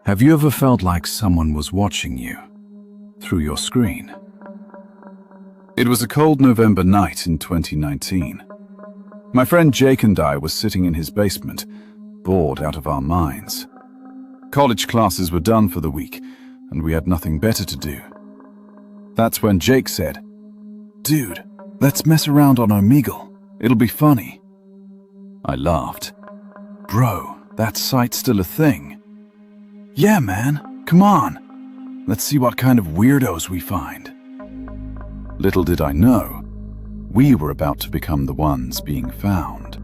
Have you ever felt like someone was watching you through your screen? It was a cold November night in 2019. My friend Jake and I were sitting in his basement, bored out of our minds. College classes were done for the week, and we had nothing better to do. That's when Jake said, "Dude, let's mess around on Omegle. It'll be funny." I laughed. "Bro, that site's still a thing." "Yeah, man, come on. Let's see what kind of weirdos we find." Little did I know, we were about to become the ones being found.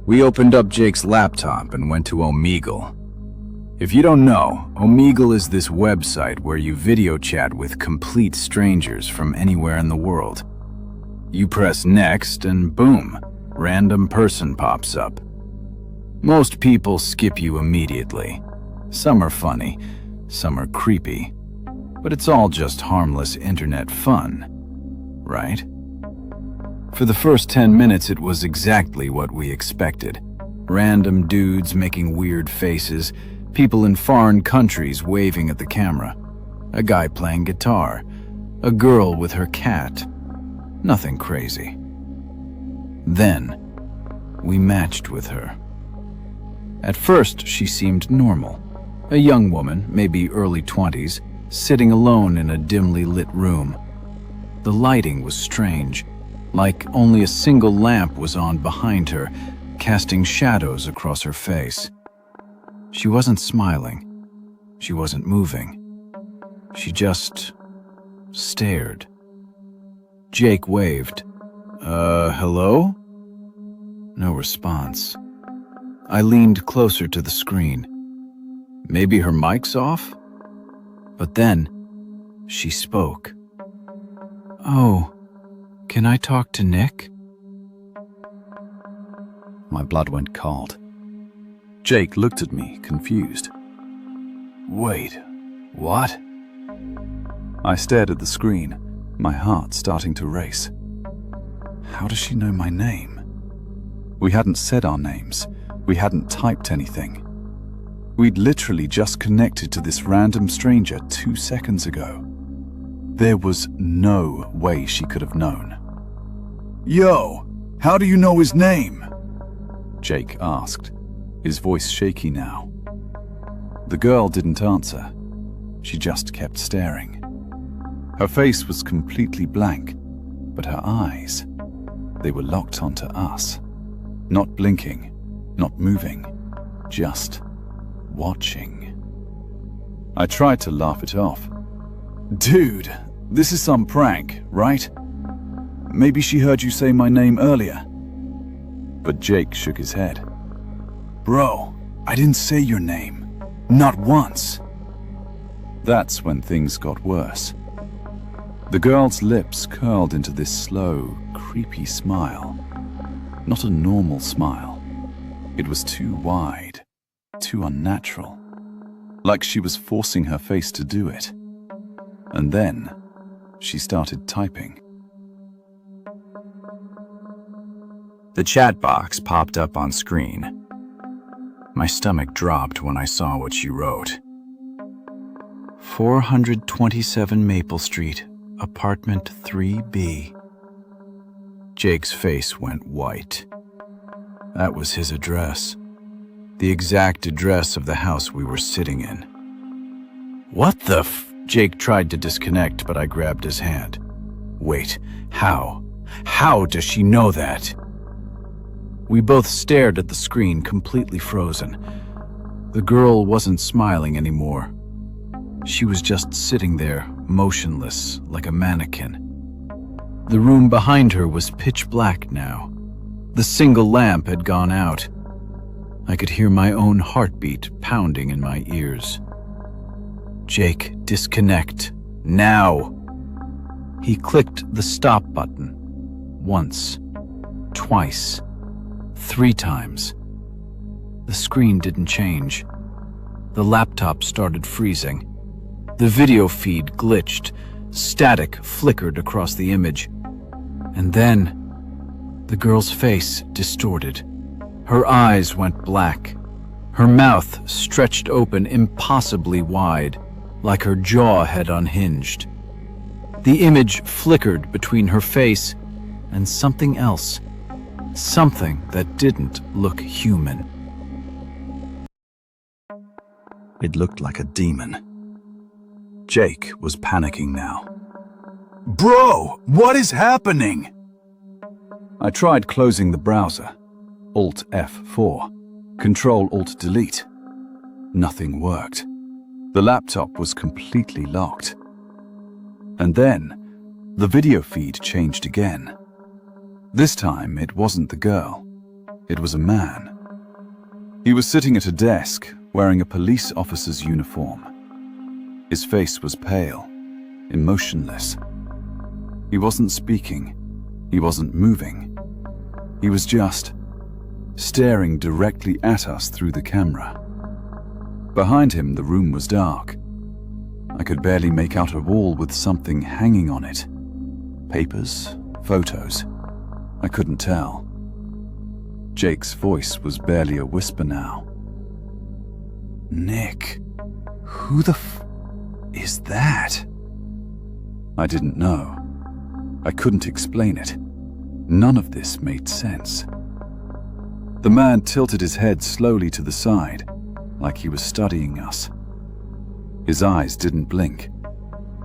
We opened up Jake's laptop and went to Omegle. If you don't know, Omegle is this website where you video chat with complete strangers from anywhere in the world. You press next and boom, random person pops up. Most people skip you immediately. Some are funny, some are creepy, but it's all just harmless internet fun, right? For the first 10 minutes, it was exactly what we expected. Random dudes making weird faces, people in foreign countries waving at the camera, a guy playing guitar, a girl with her cat. Nothing crazy. Then, we matched with her. At first, she seemed normal. A young woman, maybe early 20s, sitting alone in a dimly lit room. The lighting was strange, like only a single lamp was on behind her, casting shadows across her face. She wasn't smiling. She wasn't moving. She just stared. Jake waved. Hello?" No response. I leaned closer to the screen. Maybe her mic's off? But then, she spoke. "Oh, can I talk to Nick?" My blood went cold. Jake looked at me, confused. "Wait, what?" I stared at the screen, my heart starting to race. How does she know my name? We hadn't said our names. We hadn't typed anything. We'd literally just connected to this random stranger 2 seconds ago. There was no way she could have known. "Yo, how do you know his name?" Jake asked, his voice shaky now. The girl didn't answer. She just kept staring. Her face was completely blank, but her eyes, they were locked onto us. Not blinking, not moving, just watching. I tried to laugh it off. "Dude, this is some prank, right? Maybe she heard you say my name earlier." But Jake shook his head. "Bro, I didn't say your name. Not once." That's when things got worse. The girl's lips curled into this slow, creepy smile. Not a normal smile. It was too wide, too unnatural. Like she was forcing her face to do it. And then, she started typing. The chat box popped up on screen. My stomach dropped when I saw what she wrote. 427 Maple Street, apartment 3B. Jake's face went white. That was his address. The exact address of the house we were sitting in. "What the f—" Jake tried to disconnect, but I grabbed his hand. "Wait, how? How does she know that?" We both stared at the screen, completely frozen. The girl wasn't smiling anymore. She was just sitting there, motionless, like a mannequin. The room behind her was pitch black now. The single lamp had gone out. I could hear my own heartbeat pounding in my ears. "Jake, disconnect. Now!" He clicked the stop button. Once. Twice. 3 times. The screen didn't change. The laptop started freezing. The video feed glitched. Static flickered across the image. And then, the girl's face distorted. Her eyes went black. Her mouth stretched open impossibly wide, like her jaw had unhinged. The image flickered between her face and something else, something that didn't look human. It looked like a demon. Jake was panicking now. "Bro, what is happening?" I tried closing the browser. Alt F4. Control Alt Delete. Nothing worked. The laptop was completely locked. And then, the video feed changed again. This time, it wasn't the girl. It was a man. He was sitting at a desk, wearing a police officer's uniform. His face was pale, emotionless. He wasn't speaking. He wasn't moving. He was just staring directly at us through the camera. Behind him, the room was dark. I could barely make out a wall with something hanging on it. Papers, photos. I couldn't tell. Jake's voice was barely a whisper now. "Nick, who the is that?" I didn't know. I couldn't explain it. None of this made sense. The man tilted his head slowly to the side, like he was studying us. His eyes didn't blink.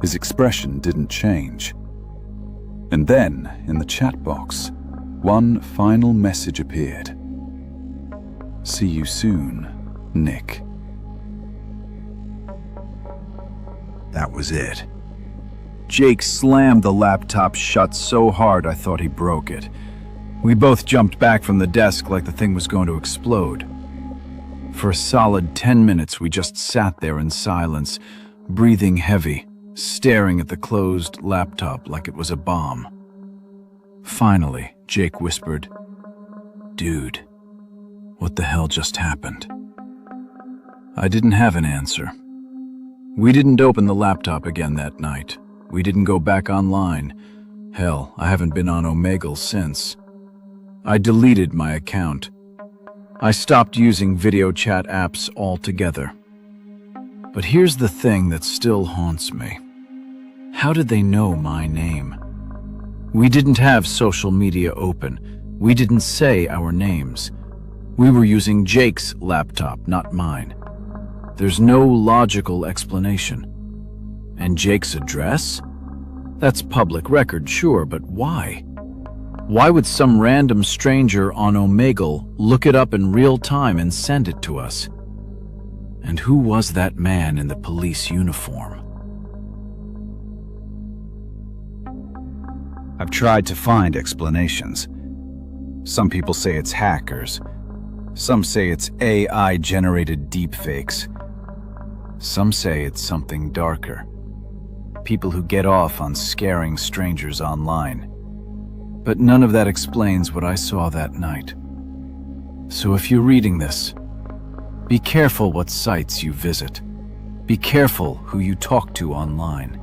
His expression didn't change. And then, in the chat box, one final message appeared. "See you soon, Nick." That was it. Jake slammed the laptop shut so hard I thought he broke it. We both jumped back from the desk like the thing was going to explode. For a solid 10 minutes, we just sat there in silence, breathing heavy, staring at the closed laptop like it was a bomb. Finally, Jake whispered, "Dude, what the hell just happened?" I didn't have an answer. We didn't open the laptop again that night. We didn't go back online. Hell, I haven't been on Omegle since. I deleted my account. I stopped using video chat apps altogether. But here's the thing that still haunts me. How did they know my name? We didn't have social media open. We didn't say our names. We were using Jake's laptop, not mine. There's no logical explanation. And Jake's address? That's public record, sure, but why? Why would some random stranger on Omegle look it up in real time and send it to us? And who was that man in the police uniform? I've tried to find explanations. Some people say it's hackers. Some say it's AI-generated deepfakes. Some say it's something darker. People who get off on scaring strangers online. But none of that explains what I saw that night. So if you're reading this, be careful what sites you visit. Be careful who you talk to online.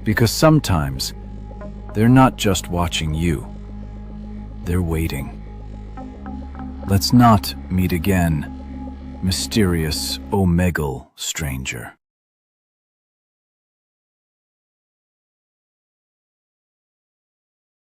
Because sometimes, they're not just watching you. They're waiting. Let's not meet again, mysterious Omegle stranger.